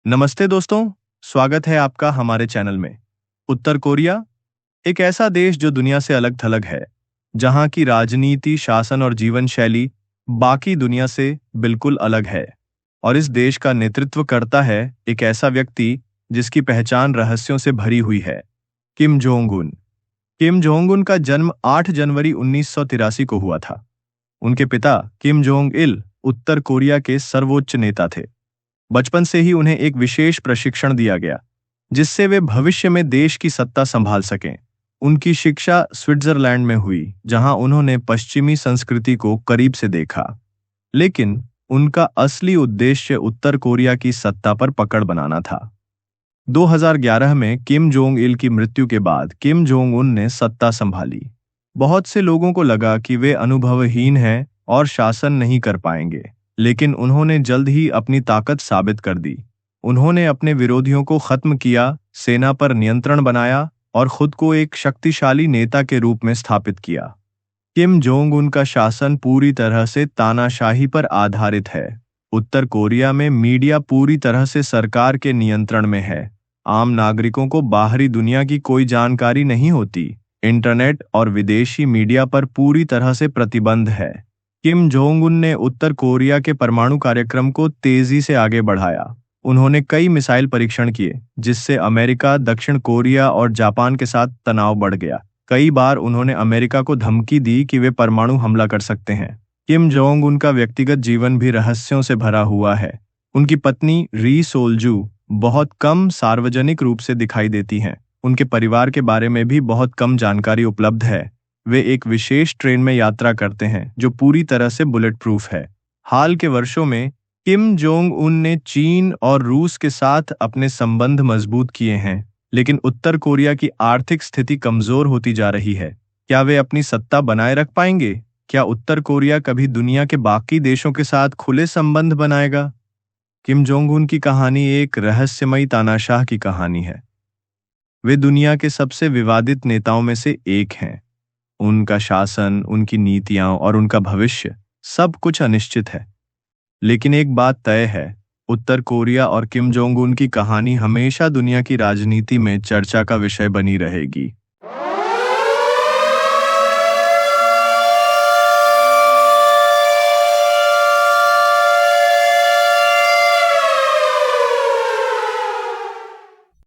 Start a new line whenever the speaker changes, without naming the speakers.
नमस्ते दोस्तों, स्वागत है आपका हमारे चैनल में। उत्तर कोरिया एक ऐसा देश जो दुनिया से अलग थलग है, जहां की राजनीति, शासन और जीवन शैली बाकी दुनिया से बिल्कुल अलग है। और इस देश का नेतृत्व करता है एक ऐसा व्यक्ति जिसकी पहचान रहस्यों से भरी हुई है, Kim Jong Un. Kim Jong Un का जन्म 8 जनवरी 1983 को हुआ था। उनके पिता किम जोंग इल उत्तर कोरिया के सर्वोच्च नेता थे। बचपन से ही उन्हें एक विशेष प्रशिक्षण दिया गया, जिससे वे भविष्य में देश की सत्ता संभाल सकें। उनकी शिक्षा स्विट्जरलैंड में हुई, जहां उन्होंने पश्चिमी संस्कृति को करीब से देखा। लेकिन उनका असली उद्देश्य उत्तर कोरिया की सत्ता पर पकड़ बनाना था। 2011 में किम जोंग इल की मृत्यु के बाद किम जोंग उन ने सत्ता संभाली। बहुत से लोगों को लगा कि वे अनुभवहीन हैं और शासन नहीं कर पाएंगे, लेकिन उन्होंने जल्द ही अपनी ताकत साबित कर दी। उन्होंने अपने विरोधियों को खत्म किया, सेना पर नियंत्रण बनाया और खुद को एक शक्तिशाली नेता के रूप में स्थापित किया। किम जोंग उन का शासन पूरी तरह से तानाशाही पर आधारित है। उत्तर कोरिया में मीडिया पूरी तरह से सरकार के नियंत्रण में है। आम नागरिकों को बाहरी दुनिया की कोई जानकारी नहीं होती। इंटरनेट और विदेशी मीडिया पर पूरी तरह से प्रतिबंध है। किम जोंग उन ने उत्तर कोरिया के परमाणु कार्यक्रम को तेजी से आगे बढ़ाया। उन्होंने कई मिसाइल परीक्षण किए, जिससे अमेरिका, दक्षिण कोरिया और जापान के साथ तनाव बढ़ गया। कई बार उन्होंने अमेरिका को धमकी दी कि वे परमाणु हमला कर सकते हैं। किम जोंग उन का व्यक्तिगत जीवन भी रहस्यों से भरा हुआ है। उनकी पत्नी री सोल्जू बहुत कम सार्वजनिक रूप से दिखाई देती हैं। उनके परिवार के बारे में भी बहुत कम जानकारी उपलब्ध है। वे एक विशेष ट्रेन में यात्रा करते हैं जो पूरी तरह से बुलेट प्रूफ है। हाल के वर्षों में किम जोंग उन ने चीन और रूस के साथ अपने संबंध मजबूत किए हैं, लेकिन उत्तर कोरिया की आर्थिक स्थिति कमजोर होती जा रही है। क्या वे अपनी सत्ता बनाए रख पाएंगे? क्या उत्तर कोरिया कभी दुनिया के बाकी देशों के साथ खुले संबंध बनाएगा? किम जोंग उन की कहानी एक रहस्यमयी तानाशाह की कहानी है। वे दुनिया के सबसे विवादित नेताओं में से एक हैं। उनका शासन, उनकी नीतियां और उनका भविष्य सब कुछ अनिश्चित है। लेकिन एक बात तय है, उत्तर कोरिया और किम जोंग उन की कहानी हमेशा दुनिया की राजनीति में चर्चा का विषय बनी रहेगी।